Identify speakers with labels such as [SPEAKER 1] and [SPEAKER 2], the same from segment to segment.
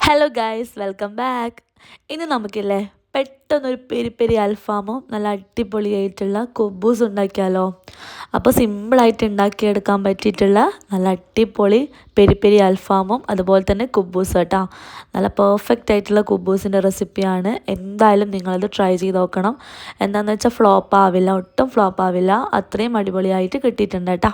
[SPEAKER 1] Hello guys, welcome back. ഇനി നമുക്കില്ലേ പെട്ടെന്നൊരു peri peri അൽഫാമും നല്ല അടിപൊളിയായിട്ടുള്ള കുബൂസ് ഉണ്ടാക്കിയാലോ. അപ്പോൾ സിമ്പിളായിട്ട് ഉണ്ടാക്കിയെടുക്കാൻ പറ്റിയിട്ടുള്ള നല്ല അടിപൊളി പെരി പെരി അൽഫാമും അതുപോലെ തന്നെ കുബൂസ് കേട്ടോ. നല്ല പെർഫെക്റ്റ് ആയിട്ടുള്ള കുബൂസിൻ്റെ റെസിപ്പിയാണ്. എന്തായാലും നിങ്ങളത് ട്രൈ ചെയ്ത് നോക്കണം. എന്താണെന്ന് വെച്ചാൽ ഫ്ലോപ്പ് ആവില്ല, ഒട്ടും ഫ്ലോപ്പ് ആവില്ല. അത്രയും അടിപൊളിയായിട്ട് കിട്ടിയിട്ടുണ്ട് കേട്ടോ.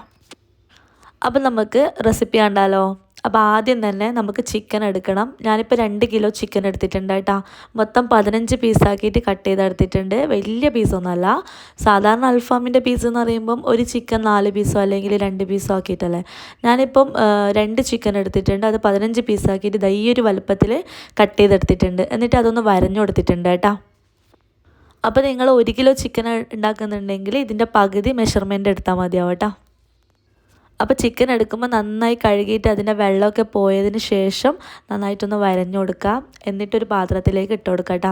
[SPEAKER 1] അപ്പം നമുക്ക് റെസിപ്പി കണ്ടാലോ. അപ്പോൾ ആദ്യം തന്നെ നമുക്ക് ചിക്കൻ എടുക്കണം. ഞാനിപ്പോൾ 2 കിലോ ചിക്കൻ എടുത്തിട്ടുണ്ട് കേട്ടോ. മൊത്തം 15 പീസാക്കിയിട്ട് കട്ട് ചെയ്തെടുത്തിട്ടുണ്ട്. വലിയ പീസൊന്നുമല്ല. സാധാരണ അൽഫാമിൻ്റെ പീസ് എന്ന് പറയുമ്പം ഒരു ചിക്കൻ 4 പീസോ അല്ലെങ്കിൽ 2 പീസോ ആക്കിയിട്ടല്ലേ. ഞാനിപ്പം 2 ചിക്കൻ എടുത്തിട്ടുണ്ട്. അത് 15 പീസാക്കിയിട്ട് ഈ ഒരു വലുപ്പത്തിൽ കട്ട് ചെയ്തെടുത്തിട്ടുണ്ട്. എന്നിട്ട് അതൊന്ന് വരഞ്ഞു കൊടുത്തിട്ടുണ്ട് കേട്ടോ. അപ്പോൾ നിങ്ങൾ 1 കിലോ ചിക്കൻ ഉണ്ടാക്കുന്നുണ്ടെങ്കിൽ ഇതിൻ്റെ പകുതി മെഷർമെൻറ്റ് എടുത്താൽ മതിയാവും കേട്ടോ. അപ്പോൾ ചിക്കൻ എടുക്കുമ്പോൾ നന്നായി കഴുകിയിട്ട് അതിൻ്റെ വെള്ളമൊക്കെ പോയതിന് ശേഷം നന്നായിട്ടൊന്ന് വരഞ്ഞു കൊടുക്കുക. എന്നിട്ടൊരു പാത്രത്തിലേക്ക് ഇട്ട് കൊടുക്കുക കേട്ടോ.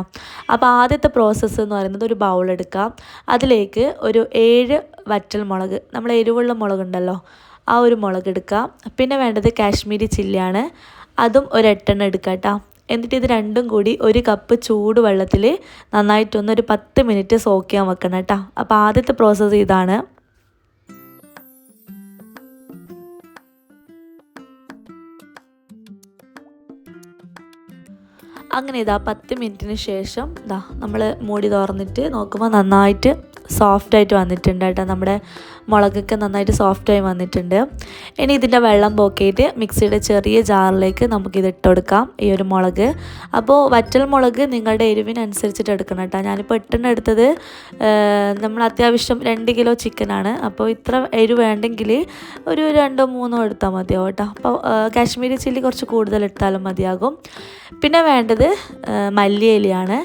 [SPEAKER 1] അപ്പോൾ ആദ്യത്തെ പ്രോസസ്സ് എന്ന് പറയുന്നത് ഒരു ബൗൾ എടുക്കാം. അതിലേക്ക് ഒരു 7 വറ്റൽ മുളക്, നമ്മൾ എരിവുള്ള മുളകുണ്ടല്ലോ, ആ ഒരു മുളക് എടുക്കുക. പിന്നെ വേണ്ടത് കാശ്മീരി ചില്ലിയാണ്. അതും ഒരു 8 എണ്ണം എടുക്കുക കേട്ടോ. എന്നിട്ട് ഇത് രണ്ടും കൂടി 1 കപ്പ് ചൂട് വെള്ളത്തിൽ നന്നായിട്ടൊന്ന് ഒരു 10 മിനിറ്റ് സോക്ക് ചെയ്യാൻ വെക്കണം കേട്ടോ. അപ്പോൾ ആദ്യത്തെ പ്രോസസ്സ് ഇതാണ്. അങ്ങനെ 10 മിനിറ്റിന് ശേഷം നമ്മൾ മൂടി തുറന്നിട്ട് നോക്കുമ്പോൾ നന്നായിട്ട് സോഫ്റ്റായിട്ട് വന്നിട്ടുണ്ട് കേട്ടോ. നമ്മുടെ മുളകൊക്കെ നന്നായിട്ട് സോഫ്റ്റായി വന്നിട്ടുണ്ട്. ഇനി ഇതിൻ്റെ വെള്ളം പോക്കിയിട്ട് മിക്സിയുടെ ചെറിയ ജാറിലേക്ക് നമുക്കിത് ഇട്ട് കൊടുക്കാം, ഈ ഒരു മുളക്. അപ്പോൾ വറ്റൽ മുളക് നിങ്ങളുടെ എരിവിനനുസരിച്ചിട്ട് എടുക്കണം കേട്ടോ. ഞാനിപ്പോൾ 8 എണ്ണം എടുത്തത്. നമ്മൾ അത്യാവശ്യം 2 കിലോ ചിക്കനാണ്. അപ്പോൾ ഇത്ര എരിവ് വേണ്ടെങ്കിൽ ഒരു 2-3 എടുത്താൽ മതിയാവും കേട്ടോ. അപ്പോൾ കാശ്മീരി ചില്ലി കുറച്ച് കൂടുതൽ എടുത്താലും മതിയാകും. പിന്നെ വേണ്ടത് മല്ലിയിലയാണ്.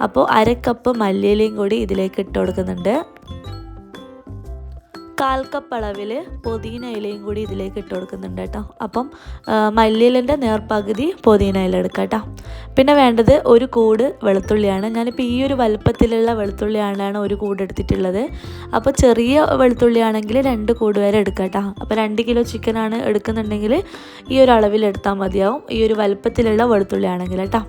[SPEAKER 1] അപ്പോൾ 1 കപ്പ് മല്ലിയിലയും കൂടി ഇതിലേക്ക് ഇട്ട് കൊടുക്കുന്നുണ്ട്. 1/4 കപ്പ് അളവിൽ പുതിന ഇലയും കൂടി ഇതിലേക്ക് ഇട്ട് കൊടുക്കുന്നുണ്ട് കേട്ടോ. അപ്പം മല്ലിയിലൻ്റെ നേർപകുതി പുതിന ഇല എടുക്കാം കേട്ടോ. പിന്നെ വേണ്ടത് ഒരു കൂട് വെളുത്തുള്ളിയാണ്. ഞാനിപ്പോൾ ഈ ഒരു വലുപ്പത്തിലുള്ള വെളുത്തുള്ളിയാണ് ഒരു കൂട് എടുത്തിട്ടുള്ളത്. അപ്പോൾ ചെറിയ വെളുത്തുള്ളിയാണെങ്കിൽ 2 കൂട് വരെ എടുക്കാം കേട്ടോ. അപ്പോൾ 2 കിലോ ചിക്കനാണ് എടുക്കുന്നുണ്ടെങ്കിൽ ഈ ഒരു അളവിൽ എടുത്താൽ മതിയാവും, ഈ ഒരു വലുപ്പത്തിലുള്ള വെളുത്തുള്ളിയാണെങ്കിൽ കേട്ടോ.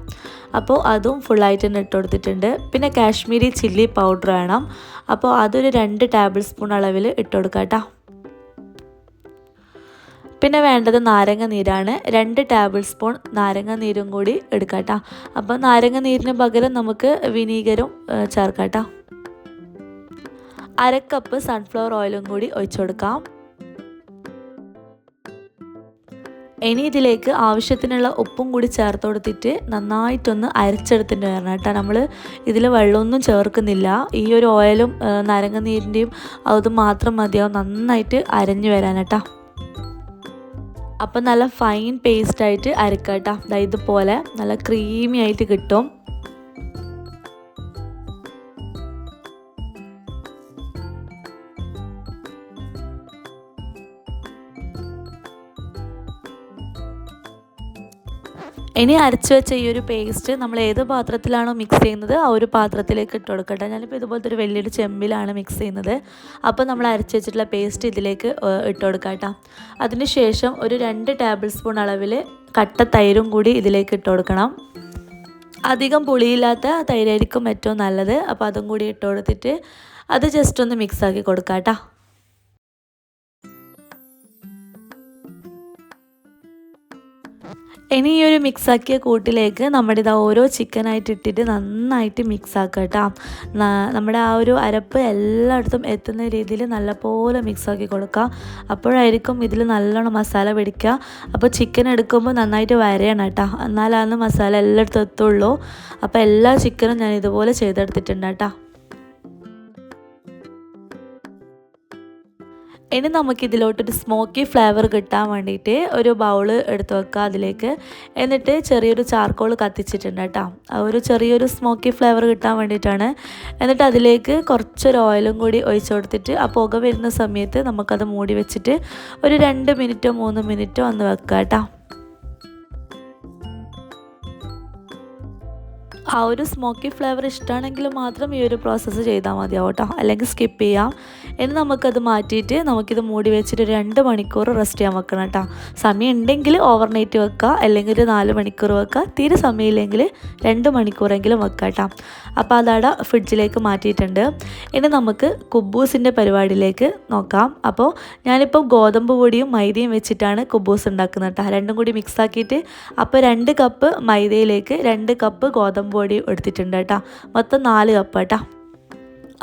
[SPEAKER 1] അപ്പോൾ അതും ഫുള്ളായിട്ട് തന്നെ ഇട്ട് കൊടുത്തിട്ടുണ്ട്. പിന്നെ കാശ്മീരി ചില്ലി പൗഡർ വേണം. അപ്പോൾ അതൊരു 2 ടേബിൾ സ്പൂൺ അളവിൽ ഇട്ട് കൊടുക്കാം കേട്ടോ. പിന്നെ വേണ്ടത് നാരങ്ങ നീരാണ്. 2 ടേബിൾ സ്പൂൺ നാരങ്ങ നീരും കൂടി എടുക്കാം കേട്ടോ. അപ്പോൾ നാരങ്ങ നീരിന് പകരം നമുക്ക് വിനീഗറും ചേർക്കാം കേട്ടോ. 1 കപ്പ് സൺഫ്ലവർ ഓയിലും കൂടി ഒഴിച്ചു കൊടുക്കാം. ഇനി ഇതിലേക്ക് ആവശ്യത്തിനുള്ള ഉപ്പും കൂടി ചേർത്ത് കൊടുത്തിട്ട് നന്നായിട്ടൊന്ന് അരച്ചെടുത്തിട്ട് വരണം കേട്ടോ. നമ്മൾ ഇതിൽ വെള്ളമൊന്നും ചേർക്കുന്നില്ല. ഈ ഒരു ഓയിലും നാരങ്ങ നീരിൻ്റെയും അതും മാത്രം മതിയാവും നന്നായിട്ട് അരഞ്ഞു വരാൻ കേട്ടോ. അപ്പം നല്ല ഫൈൻ പേസ്റ്റായിട്ട് അരക്കാം കേട്ടോ. ഇതുപോലെ നല്ല ക്രീമി ആയിട്ട് കിട്ടും. ഇനി അരച്ച് വെച്ച ഈ ഒരു പേസ്റ്റ് നമ്മൾ ഏത് പാത്രത്തിലാണോ മിക്സ് ചെയ്യുന്നത് ആ ഒരു പാത്രത്തിലേക്ക് ഇട്ട് കൊടുക്കട്ടെ. ഞാനിപ്പോൾ ഇതുപോലത്തെ ഒരു വലിയൊരു ചെമ്പിലാണ് മിക്സ് ചെയ്യുന്നത്. അപ്പോൾ നമ്മൾ അരച്ച് വെച്ചിട്ടുള്ള പേസ്റ്റ് ഇതിലേക്ക് ഇട്ട് കൊടുക്കാം കേട്ടോ. അതിന് ശേഷം ഒരു 2 ടേബിൾ സ്പൂൺ അളവിൽ കട്ട തൈരും കൂടി ഇതിലേക്ക് ഇട്ട് കൊടുക്കണം. അധികം പുളിയില്ലാത്ത തൈരായിരിക്കും ഏറ്റവും നല്ലത്. അപ്പോൾ അതും കൂടി ഇട്ട് കൊടുത്തിട്ട് അത് ജസ്റ്റ് ഒന്ന് മിക്സാക്കി കൊടുക്കാം കേട്ടോ. ഇനി ഈ ഒരു മിക്സാക്കിയ കൂട്ടിലേക്ക് നമ്മുടെ ഓരോ ചിക്കനായിട്ട് ഇട്ടിട്ട് നന്നായിട്ട് മിക്സാക്കുക കേട്ടോ. നമ്മുടെ ആ ഒരു അരപ്പ് എല്ലായിടത്തും എത്തുന്ന രീതിയിൽ നല്ലപോലെ മിക്സാക്കി കൊടുക്കുക. അപ്പോഴായിരിക്കും ഇതിൽ നല്ലോണം മസാല പിടിക്കുക. അപ്പോൾ ചിക്കൻ എടുക്കുമ്പോൾ നന്നായിട്ട് വരയണം കേട്ടോ, എന്നാലാണ് മസാല എല്ലായിടത്തും എത്തുള്ളൂ. അപ്പോൾ എല്ലാ ചിക്കനും ഞാൻ ഇതുപോലെ ചെയ്തെടുത്തിട്ടുണ്ട് കേട്ടോ. ഇനി നമുക്കിതിലോട്ടൊരു സ്മോക്കി ഫ്ലേവർ കിട്ടാൻ വേണ്ടിയിട്ട് ഒരു ബൗൾ എടുത്ത് വെക്കുക അതിലേക്ക്. എന്നിട്ട് ചെറിയൊരു ചാർക്കോൾ കത്തിച്ചിട്ടുണ്ട് കേട്ടോ. ഒരു ചെറിയൊരു സ്മോക്കി ഫ്ലേവർ കിട്ടാൻ വേണ്ടിയിട്ടാണ്. എന്നിട്ട് അതിലേക്ക് കുറച്ചൊരു ഓയിലും കൂടി ഒഴിച്ചു കൊടുത്തിട്ട് ആ പുക വരുന്ന സമയത്ത് നമുക്കത് മൂടി വെച്ചിട്ട് ഒരു 2 മിനിറ്റോ 3 മിനിറ്റോ ഒന്ന് വെക്കുക കേട്ടോ. ആ ഒരു സ്മോക്കി ഫ്ലേവർ ഇഷ്ടമാണെങ്കിൽ മാത്രം ഈ ഒരു പ്രോസസ്സ് ചെയ്താൽ മതിയാവും കേട്ടോ, അല്ലെങ്കിൽ സ്കിപ്പ് ചെയ്യാം. ഇനി നമുക്കത് മാറ്റിയിട്ട് നമുക്കിത് മൂടി വെച്ചിട്ട് ഒരു 2 മണിക്കൂർ റെസ്റ്റ് ചെയ്യാൻ വെക്കണം കേട്ടോ. സമയം ഉണ്ടെങ്കിൽ ഓവർനൈറ്റ് വെക്കുക, അല്ലെങ്കിൽ ഒരു 4 മണിക്കൂർ വെക്കുക. തീരെ സമയമില്ലെങ്കിൽ 2 മണിക്കൂറെങ്കിലും വെക്കുക കേട്ടോ. അപ്പോൾ അതവിടെ ഫ്രിഡ്ജിലേക്ക് മാറ്റിയിട്ടുണ്ട്. ഇനി നമുക്ക് കുബൂസിൻ്റെ പരിപാടിയിലേക്ക് നോക്കാം. അപ്പോൾ ഞാനിപ്പോൾ ഗോതമ്പ് പൊടിയും മൈദയും വെച്ചിട്ടാണ് കുബൂസ് ഉണ്ടാക്കുന്നത് കേട്ടോ. രണ്ടും കൂടി മിക്സ് ആക്കിയിട്ട് അപ്പോൾ 2 കപ്പ് മൈദയിലേക്ക് 2 കപ്പ് ഗോതമ്പ് പൊടി എടുത്തിട്ടുണ്ട് കേട്ടോ. മൊത്തം 4 കപ്പ് കേട്ടോ.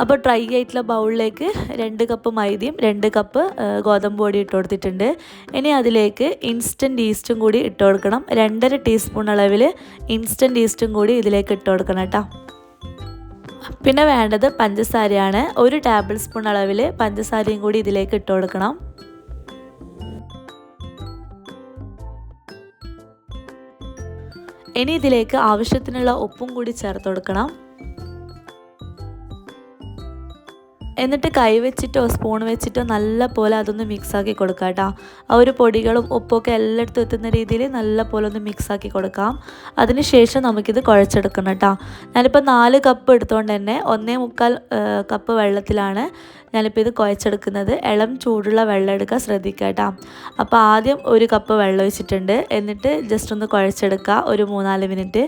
[SPEAKER 1] അപ്പോൾ ഡ്രൈ ആയിട്ടുള്ള ബൗളിലേക്ക് 2 കപ്പ് മൈദയും 2 കപ്പ് ഗോതമ്പ് പൊടി ഇട്ട് കൊടുത്തിട്ടുണ്ട്. ഇനി അതിലേക്ക് ഇൻസ്റ്റൻറ്റ് ഈസ്റ്റും കൂടി ഇട്ട് കൊടുക്കണം. 2.5 ടീസ്പൂൺ അളവിൽ ഇൻസ്റ്റൻറ്റ് ഈസ്റ്റും കൂടി ഇതിലേക്ക് ഇട്ട് കൊടുക്കണം കേട്ടോ. പിന്നെ വേണ്ടത് പഞ്ചസാരയാണ്. 1 ടേബിൾ സ്പൂൺ അളവിൽ പഞ്ചസാരയും കൂടി ഇതിലേക്ക് ഇട്ട് കൊടുക്കണം. ഇനി ഇതിലേക്ക് ആവശ്യത്തിനുള്ള ഉപ്പും കൂടി ചേർത്ത് കൊടുക്കണം. എന്നിട്ട് കൈ വെച്ചിട്ടോ സ്പൂൺ വെച്ചിട്ടോ നല്ല പോലെ അതൊന്ന് മിക്സാക്കി കൊടുക്കാം കേട്ടോ. ആ ഒരു പൊടികളും ഉപ്പൊക്കെ എല്ലായിടത്തും എത്തുന്ന രീതിയിൽ നല്ല പോലെ ഒന്ന് മിക്സാക്കി കൊടുക്കാം. അതിന് ശേഷം നമുക്കിത് കുഴച്ചെടുക്കണം കേട്ടോ. ഞാനിപ്പോൾ 4 കപ്പ് എടുത്തുകൊണ്ട് തന്നെ 1.25 കപ്പ് വെള്ളത്തിലാണ് ഞാനിപ്പോൾ ഇത് കുഴച്ചെടുക്കുന്നത്. ഇളം ചൂടുള്ള വെള്ളം എടുക്കാൻ ശ്രദ്ധിക്കുക കേട്ടോ. അപ്പോൾ ആദ്യം 1 കപ്പ് വെള്ളം ഒഴിച്ചിട്ടുണ്ട്. എന്നിട്ട് ജസ്റ്റ് ഒന്ന് കുഴച്ചെടുക്കുക ഒരു 3-4 മിനിറ്റ്.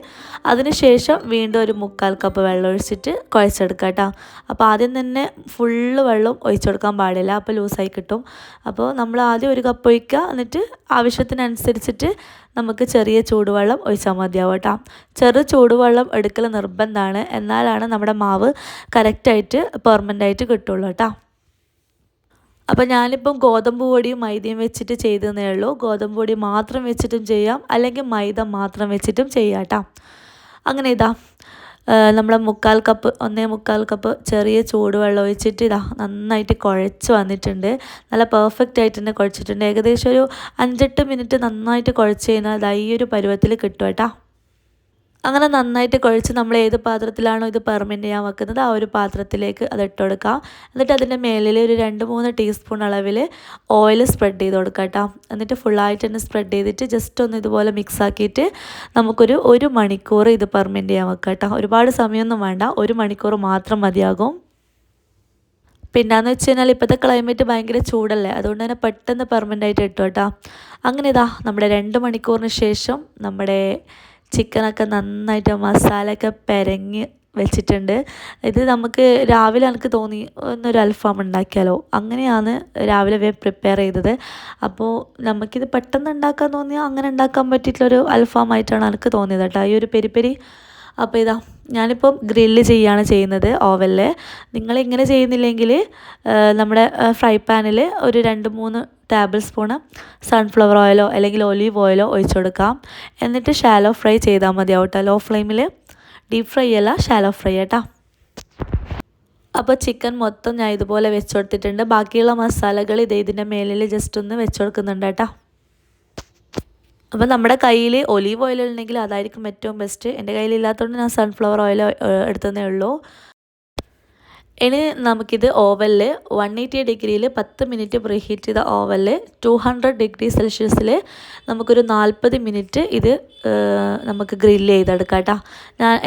[SPEAKER 1] അതിന് ശേഷം വീണ്ടും ഒരു 1/4 കപ്പ് വെള്ളം ഒഴിച്ചിട്ട് കുഴച്ചെടുക്കുക കേട്ടോ. അപ്പോൾ ആദ്യം തന്നെ ഫുള്ള് വെള്ളം ഒഴിച്ചു കൊടുക്കാൻ പാടില്ല, അപ്പോൾ ലൂസായി കിട്ടും. അപ്പോൾ നമ്മൾ ആദ്യം 1 കപ്പ് ഒഴിക്കുക, എന്നിട്ട് ആവശ്യത്തിനനുസരിച്ചിട്ട് നമുക്ക് ചെറിയ ചൂടുവെള്ളം ഒഴിച്ചാൽ മതിയാവും കേട്ടോ. ചെറു ചൂടുവെള്ളം എടുക്കൽ നിർബന്ധമാണ്, എന്നാലാണ് നമ്മുടെ മാവ് കറക്റ്റായിട്ട് പെർമനൻ്റായിട്ട് കിട്ടുള്ളൂ കേട്ടോ. അപ്പോൾ ഞാനിപ്പം ഗോതമ്പ് പൊടിയും മൈദയും വെച്ചിട്ട് ചെയ്തതേ ഉള്ളൂ. ഗോതമ്പ് പൊടി മാത്രം വെച്ചിട്ടും ചെയ്യാം, അല്ലെങ്കിൽ മൈദ മാത്രം വെച്ചിട്ടും ചെയ്യാം കേട്ടോ. അങ്ങനെ ഇതാ നമ്മളെ 1.25 കപ്പ് ചെറിയ ചൂടുവെള്ളം ഒഴിച്ചിട്ട് ഇതാ നന്നായിട്ട് കുഴച്ച് വന്നിട്ടുണ്ട്. നല്ല പെർഫെക്റ്റ് ആയിട്ട് തന്നെ കുഴച്ചിട്ടുണ്ട്. ഏകദേശം ഒരു 5-8 മിനിറ്റ് നന്നായിട്ട് കുഴച്ച് കഴിഞ്ഞാൽ ഇതാ ഈ ഒരു പരുവത്തിൽ കിട്ടും കേട്ടോ. അങ്ങനെ നന്നായിട്ട് കുഴച്ച് നമ്മൾ ഏത് പാത്രത്തിലാണോ ഇത് പെർമെൻറ്റ് ചെയ്യാൻ വെക്കുന്നത് ആ ഒരു പാത്രത്തിലേക്ക് അത് ഇട്ട് കൊടുക്കാം. എന്നിട്ട് അതിൻ്റെ മേലിൽ ഒരു 2-3 ടീസ്പൂൺ അളവിൽ ഓയിൽ സ്പ്രെഡ് ചെയ്ത് കൊടുക്കാം കേട്ടോ. എന്നിട്ട് ഫുള്ളായിട്ട് തന്നെ സ്പ്രെഡ് ചെയ്തിട്ട് ജസ്റ്റ് ഒന്ന് ഇതുപോലെ മിക്സ് ആക്കിയിട്ട് നമുക്കൊരു 1 മണിക്കൂർ ഇത് പെർമെൻറ്റ് ചെയ്യാൻ വെക്കാം കേട്ടോ. ഒരുപാട് സമയമൊന്നും വേണ്ട, 1 മണിക്കൂർ മാത്രം മതിയാകും. പിന്നെയെന്ന് വെച്ച് കഴിഞ്ഞാൽ ഇപ്പോഴത്തെ ക്ലൈമറ്റ് ഭയങ്കര ചൂടല്ലേ, അതുകൊണ്ട് തന്നെ പെട്ടെന്ന് പെർമനൻ്റായിട്ട് ഇട്ടു കേട്ടോ. അങ്ങനെ ഇതാ നമ്മുടെ 2 മണിക്കൂറിന് ശേഷം നമ്മുടെ ചിക്കനൊക്കെ നന്നായിട്ട് മസാലയൊക്കെ പെരങ്ങി വെച്ചിട്ടുണ്ട്. ഇത് നമുക്ക് രാവിലെ എനിക്ക് തോന്നി ഒന്നൊരു അൽഫാം ഉണ്ടാക്കിയാലോ, അങ്ങനെയാണ് രാവിലെ പ്രിപ്പയർ ചെയ്തത്. അപ്പോൾ നമുക്കിത് പെട്ടെന്ന് ഉണ്ടാക്കാൻ തോന്നിയാൽ അങ്ങനെ ഉണ്ടാക്കാൻ പറ്റിയിട്ടുള്ളൊരു അൽഫാമായിട്ടാണ് എനിക്ക് തോന്നിയത് കേട്ടോ, ഈ ഒരു പെരി. അപ്പോൾ ഇതാ ഞാനിപ്പം ഗ്രില്ല് ചെയ്യുന്നത് ഓവനിൽ. നിങ്ങളിങ്ങനെ ചെയ്യുന്നില്ലെങ്കിൽ നമ്മുടെ ഫ്രൈ പാനിൽ ഒരു 2-3 ടേബിൾ സ്പൂണ് സൺഫ്ലവർ ഓയിലോ അല്ലെങ്കിൽ ഒലീവ് ഓയിലോ ഒഴിച്ചു കൊടുക്കാം. എന്നിട്ട് ഷാലോ ഫ്രൈ ചെയ്താൽ മതിയാവും കേട്ടോ. ലോ ഫ്ലെയിമിൽ, ഡീപ്പ് ഫ്രൈ അല്ല, ഷാലോ ഫ്രൈ കേട്ടോ. അപ്പോൾ ചിക്കൻ മൊത്തം ഞാൻ ഇതുപോലെ വെച്ച് കൊടുത്തിട്ടുണ്ട്. ബാക്കിയുള്ള മസാലകൾ ഇതിൻ്റെ മേലിൽ ജസ്റ്റ് ഒന്ന് വെച്ച് കൊടുക്കുന്നുണ്ട് കേട്ടോ. അപ്പോൾ നമ്മുടെ കയ്യിൽ ഒലീവ് ഓയിൽ ഉണ്ടെങ്കിൽ അതായിരിക്കും ഏറ്റവും ബെസ്റ്റ്. എൻ്റെ കയ്യിലില്ലാത്തതുകൊണ്ട് ഞാൻ സൺഫ്ലവർ ഓയിൽ എടുത്തതേ ഉള്ളൂ. ഇനി നമുക്കിത് ഓവനിൽ 180 ഡിഗ്രിയിൽ 10 മിനിറ്റ് പ്രീഹീറ്റ് ചെയ്ത ഓവനിൽ 200 ഡിഗ്രി സെൽഷ്യസിൽ നമുക്കൊരു 40 മിനിറ്റ് ഇത് നമുക്ക് ഗ്രില്ല് ചെയ്തെടുക്കാം കേട്ടോ.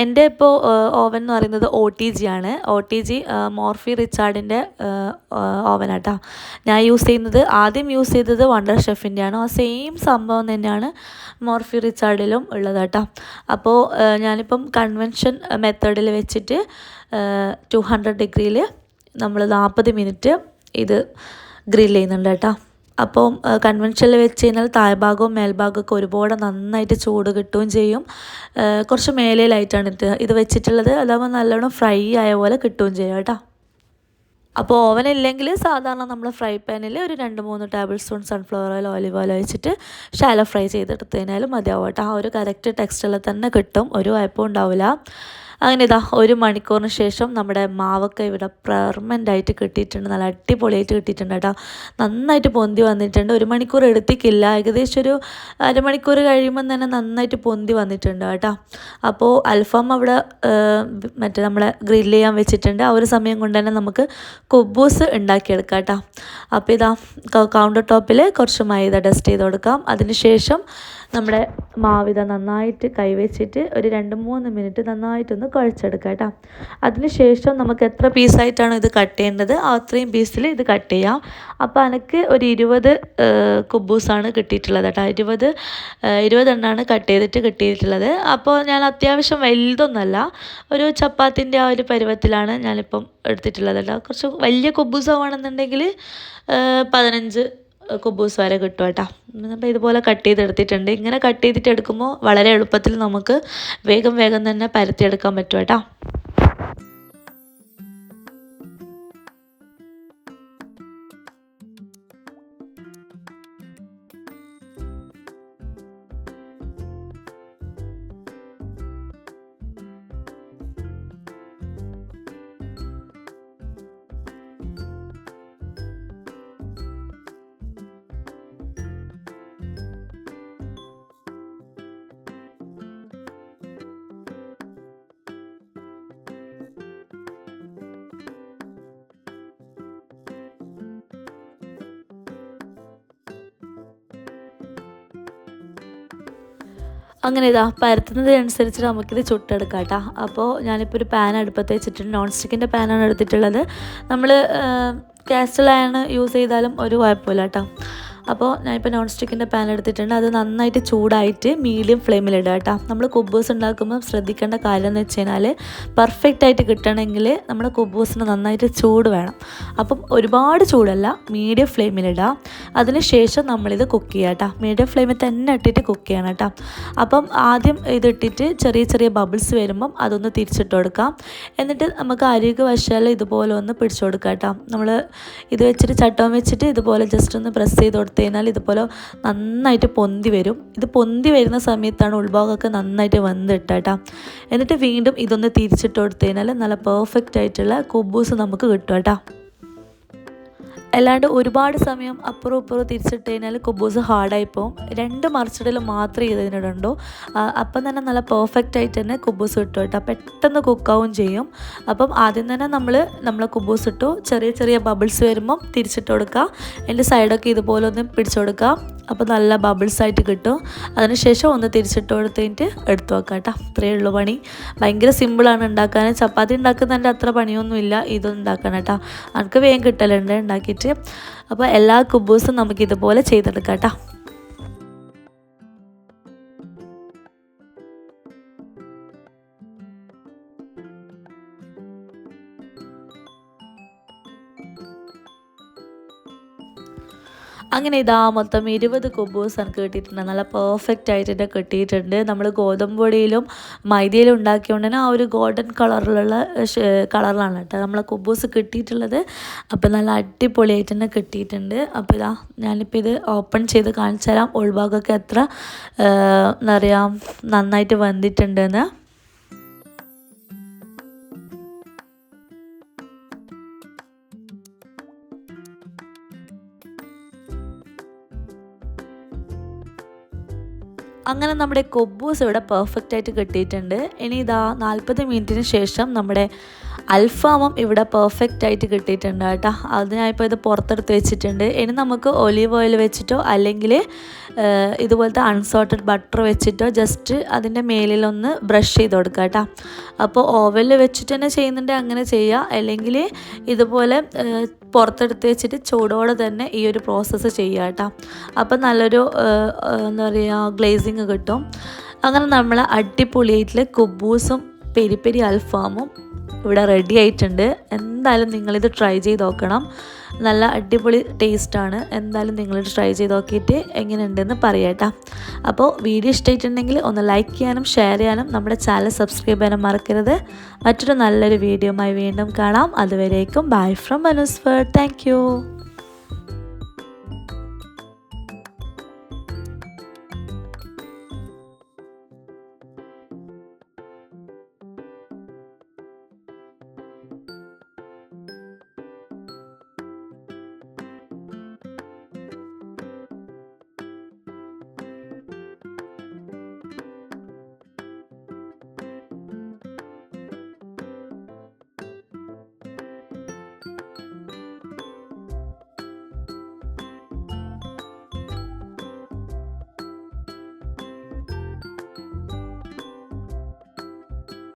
[SPEAKER 1] എൻ്റെ ഇപ്പോൾ ഓവൻ എന്ന് പറയുന്നത് OTG ആണ്. OTG മോർഫി റിച്ചാർഡിൻ്റെ ഓവനാട്ടോ ഞാൻ ആദ്യം യൂസ് ചെയ്തത് വണ്ടർ ഷെഫിൻ്റെ ആണ്. ആ സെയിം സംഭവം തന്നെയാണ് മോർഫി റിച്ചാർഡിലും ഉള്ളത് കേട്ടോ. അപ്പോൾ ഞാനിപ്പം കൺവെൻഷൻ മെത്തേഡിൽ വെച്ചിട്ട് 200 ഡിഗ്രിയിൽ നമ്മൾ 40 മിനിറ്റ് ഇത് ഗ്രില്ല് ചെയ്യുന്നുണ്ട് കേട്ടോ. അപ്പം കൺവെൻഷനിൽ വെച്ച് കഴിഞ്ഞാൽ താഴ്ഭാഗവും മേൽഭാഗമൊക്കെ ഒരുപാട് നന്നായിട്ട് ചൂട് കിട്ടുകയും ചെയ്യും. കുറച്ച് മേലയിലായിട്ടാണ് ഇത് വെച്ചിട്ടുള്ളത്, അതാകുമ്പോൾ നല്ലോണം ഫ്രൈ ആയ പോലെ കിട്ടുകയും ചെയ്യും കേട്ടോ. അപ്പോൾ ഓവനില്ലെങ്കിൽ സാധാരണ നമ്മൾ ഫ്രൈ പാനിൽ ഒരു 2-3 table spoon sunflower oil, olive oil ഒഴിച്ചിട്ട് ഷാലോ ഫ്രൈ ചെയ്തെടുത്തതിനാലും മതിയാവും കേട്ടോ. ആ ഒരു കറക്റ്റ് ടെക്സ്ചറിൽ തന്നെ കിട്ടും, ഒരു കുഴപ്പവും ഉണ്ടാവില്ല. അങ്ങനെ ഇതാ 1 മണിക്കൂറിന് ശേഷം നമ്മുടെ മാവൊക്കെ ഇവിടെ പെർമനൻ്റായിട്ട് കിട്ടിയിട്ടുണ്ട്, നല്ല അടിപൊളിയായിട്ട് കിട്ടിയിട്ടുണ്ട് കേട്ടോ. നന്നായിട്ട് പൊന്തി വന്നിട്ടുണ്ട്. 1 മണിക്കൂർ എടുത്തിക്കില്ല, ഏകദേശം ഒരു അരമണിക്കൂർ കഴിയുമ്പം തന്നെ നന്നായിട്ട് പൊന്തി വന്നിട്ടുണ്ട് കേട്ടോ. അപ്പോൾ അൽഫാം അവിടെ മറ്റേ നമ്മളെ ഗ്രില്ല് ചെയ്യാൻ വെച്ചിട്ടുണ്ട്. ആ ഒരു സമയം കൊണ്ട് തന്നെ നമുക്ക് കുബൂസ് ഉണ്ടാക്കിയെടുക്കാം കേട്ടോ. അപ്പോൾ ഇതാ കൗണ്ടർ ടോപ്പിൽ കുറച്ച് മൈദ ഡസ്റ്റ് ചെയ്ത് കൊടുക്കാം. അതിന് ശേഷം നമ്മുടെ മാവിത നന്നായിട്ട് കൈവച്ചിട്ട് ഒരു 2-3 മിനിറ്റ് നന്നായിട്ടൊന്ന് കുഴച്ചെടുക്കാം കേട്ടോ. അതിനുശേഷം നമുക്ക് എത്ര പീസായിട്ടാണോ ഇത് കട്ട് ചെയ്യേണ്ടത് അത്രയും പീസിൽ ഇത് കട്ട് ചെയ്യാം. അപ്പോൾ എനിക്ക് ഒരു 20 കുബൂസാണ് കിട്ടിയിട്ടുള്ളത് കേട്ടോ. 20 എണ്ണമാണ് കട്ട് ചെയ്തിട്ട് കിട്ടിയിട്ടുള്ളത്. അപ്പോൾ ഞാൻ അത്യാവശ്യം വലുതൊന്നുമല്ല, ഒരു ചപ്പാത്തിൻ്റെ ആ ഒരു പരുവത്തിലാണ് ഞാനിപ്പം എടുത്തിട്ടുള്ളത് കേട്ടോ. കുറച്ച് വലിയ കുബൂസാണെന്നുണ്ടെങ്കിൽ 15 കുബൂസ് വരെ കിട്ടും കേട്ടോ. അപ്പോൾ ഇതുപോലെ കട്ട് ചെയ്തെടുത്തിട്ടുണ്ട്. ഇങ്ങനെ കട്ട് ചെയ്തിട്ട് എടുക്കുമ്പോൾ വളരെ എളുപ്പത്തിൽ നമുക്ക് വേഗം തന്നെ പരത്തിയെടുക്കാൻ പറ്റും കേട്ടോ. അങ്ങനെ ഇതാ പരത്തുന്നതിനനുസരിച്ച് നമുക്കിത് ചുട്ടെടുക്കാം കേട്ടോ. അപ്പോൾ ഞാനിപ്പോൾ ഒരു പാൻ അടുപ്പത്ത് വെച്ചിട്ടുണ്ട്. നോൺ സ്റ്റിക്കിൻ്റെ പാനാണ് എടുത്തിട്ടുള്ളത്. നമ്മൾ കാസ്റ്റൽ അയൺ യൂസ് ചെയ്താലും ഒരു കുഴപ്പമില്ല കേട്ടോ. അപ്പോൾ ഞാനിപ്പോൾ നോൺ സ്റ്റിക്കിൻ്റെ പാൻ എടുത്തിട്ടുണ്ട്. അത് നന്നായിട്ട് ചൂടായിട്ട് മീഡിയം ഫ്ലെയിമിലിടുക കേട്ടോ. നമ്മൾ കുബൂസ് ഉണ്ടാക്കുമ്പോൾ ശ്രദ്ധിക്കേണ്ട കാര്യം എന്ന് വെച്ച് കഴിഞ്ഞാൽ പെർഫെക്റ്റായിട്ട് കിട്ടണമെങ്കിൽ നമ്മുടെ കുബൂസിന് നന്നായിട്ട് ചൂട് വേണം. അപ്പം ഒരുപാട് ചൂടല്ല, മീഡിയം ഫ്ലെയിമിലിടുക. അതിന് ശേഷം നമ്മളിത് കുക്ക് ചെയ്യുക കേട്ടോ. മീഡിയം ഫ്ലെയിമിൽ തന്നെ ഇട്ടിട്ട് കുക്ക് ചെയ്യണം കേട്ടോ. അപ്പം ആദ്യം ഇതിട്ടിട്ട് ചെറിയ ബബിൾസ് വരുമ്പം അതൊന്ന് തിരിച്ചിട്ട് കൊടുക്കാം. എന്നിട്ട് നമുക്ക് അരികു വശാൽ ഇതുപോലെ ഒന്ന് പിടിച്ചു കൊടുക്കാം കേട്ടോ. നമ്മൾ ഇത് വെച്ചിട്ട് ചട്ടം വെച്ചിട്ട് ഇതുപോലെ ജസ്റ്റ് ഒന്ന് പ്രസ് ചെയ്ത് കൊടുത്ത് കഴിഞ്ഞാൽ ഇതുപോലെ നന്നായിട്ട് പൊന്തി വരും. ഇത് പൊന്തി വരുന്ന സമയത്താണ് ഉൾഭാഗമൊക്കെ നന്നായിട്ട് വെന്തിട്ട് കേട്ടോ. എന്നിട്ട് വീണ്ടും ഇതൊന്ന് തിരിച്ചിട്ട് കൊടുത്തു കഴിഞ്ഞാൽ നല്ല പെർഫെക്റ്റ് ആയിട്ടുള്ള കുബൂസ് നമുക്ക് കിട്ടും കേട്ടോ. അല്ലാണ്ട് ഒരുപാട് സമയം അപ്പുറവും ഇപ്പുറവും തിരിച്ചിട്ട് കഴിഞ്ഞാൽ കുബൂസ് ഹാർഡായിപ്പോവും. 2 മറിച്ചിടൽ മാത്രമേ ഇതിനിടുണ്ടോ. അപ്പം തന്നെ നല്ല പെർഫെക്റ്റ് ആയിട്ട് തന്നെ കുബൂസ് കിട്ടും കേട്ടോ. പെട്ടെന്ന് കുക്കാവും ചെയ്യും. അപ്പം ആദ്യം തന്നെ നമ്മൾ കുബൂസ് ഇട്ടു. ചെറിയ ബബിൾസ് വരുമ്പം തിരിച്ചിട്ട് കൊടുക്കുക. എൻ്റെ സൈഡൊക്കെ ഇതുപോലെ ഒന്ന് പിടിച്ചു കൊടുക്കുക. അപ്പോൾ നല്ല ബബിൾസ് ആയിട്ട് കിട്ടും. അതിനുശേഷം ഒന്ന് തിരിച്ചിട്ട് കൊടുത്തിട്ട് എടുത്തു വെക്കാം കേട്ടോ. ഇത്രയേ ഉള്ളൂ പണി. ഭയങ്കര സിമ്പിളാണ് ഉണ്ടാക്കാൻ. ചപ്പാത്തി ഉണ്ടാക്കുന്നതിൻ്റെ അത്ര പണിയൊന്നുമില്ല ഇതൊന്നും ഉണ്ടാക്കാൻ കേട്ടോ. എനിക്ക് വേഗം കിട്ടലുണ്ട് ഉണ്ടാക്കിയിട്ട്. അപ്പോൾ എല്ലാ കുബൂസും നമുക്കിതുപോലെ ചെയ്തെടുക്കാം കേട്ടോ. അങ്ങനെ ഇതാ മൊത്തം 20 കുബൂസ് എനിക്ക് കിട്ടിയിട്ടുണ്ട്. നല്ല പെർഫെക്റ്റ് ആയിട്ട് കിട്ടിയിട്ടുണ്ട്. നമ്മൾ ഗോതമ്പ് പൊടിയിലും മൈദയിലും ഉണ്ടാക്കിയതുകൊണ്ട് തന്നെ ആ ഒരു ഗോൾഡൻ കളറിലാണ് കേട്ടോ നമ്മളെ കുബൂസ് കിട്ടിയിട്ടുള്ളത്. അപ്പോൾ നല്ല അടിപൊളിയായിട്ട് തന്നെ കിട്ടിയിട്ടുണ്ട്. അപ്പോൾ ഇതാ ഞാനിപ്പോൾ ഇത് ഓപ്പൺ ചെയ്ത് കാണിച്ചു തരാം ഉൾഭാഗമൊക്കെ എത്ര എന്താ പറയുക നന്നായിട്ട് വന്നിട്ടുണ്ടെന്ന്. അങ്ങനെ നമ്മുടെ കുബൂസ് ഇവിടെ പെർഫെക്റ്റ് ആയിട്ട് കിട്ടിയിട്ടുണ്ട്. ഇനി ഇതാ 40 മിനിറ്റിന് ശേഷം നമ്മുടെ അൽഫാമും ഇവിടെ പെർഫെക്റ്റ് ആയിട്ട് കിട്ടിയിട്ടുണ്ട് കേട്ടോ. അത് ഞാനിപ്പോൾ ഇത് പുറത്തെടുത്ത് വെച്ചിട്ടുണ്ട്. ഇനി നമുക്ക് ഒലീവ് ഓയിൽ വെച്ചിട്ടോ അല്ലെങ്കിൽ ഇതുപോലത്തെ അൺസോൾട്ടഡ് ബട്ടർ വെച്ചിട്ടോ ജസ്റ്റ് അതിൻ്റെ മേലിലൊന്ന് ബ്രഷ് ചെയ്ത് കൊടുക്കുക കേട്ടോ. അപ്പോൾ ഓവനിൽ വെച്ചിട്ട് തന്നെ ചെയ്യുന്നുണ്ടെങ്കിൽ അങ്ങനെ ചെയ്യുക. അല്ലെങ്കിൽ ഇതുപോലെ പുറത്തെടുത്ത് വെച്ചിട്ട് ചൂടോടെ തന്നെ ഈ ഒരു പ്രോസസ്സ് ചെയ്യുക കേട്ടോ. അപ്പം നല്ലൊരു എന്താ പറയുക ഗ്ലേസിങ് കിട്ടും. അങ്ങനെ നമ്മൾ അടിപൊളിയായിട്ടുള്ള കുബൂസും പെരി അൽഫാമും ഇവിടെ റെഡി ആയിട്ടുണ്ട്. എന്തായാലും നിങ്ങളിത് ട്രൈ ചെയ്ത് നോക്കണം. നല്ല അടിപൊളി ടേസ്റ്റാണ്. എന്തായാലും നിങ്ങളിത് ട്രൈ ചെയ്ത് നോക്കിയിട്ട് എങ്ങനെയുണ്ടെന്ന് പറയാട്ടോ. അപ്പോൾ വീഡിയോ ഇഷ്ടമായിട്ടുണ്ടെങ്കിൽ ഒന്ന് ലൈക്ക് ചെയ്യാനും ഷെയർ ചെയ്യാനും നമ്മുടെ ചാനൽ സബ്സ്ക്രൈബ് ചെയ്യാനും മറക്കരുത്. മറ്റൊരു നല്ലൊരു വീഡിയോയുമായി വീണ്ടും കാണാം. അതുവരേക്കും bye from Manusfar. Thank U.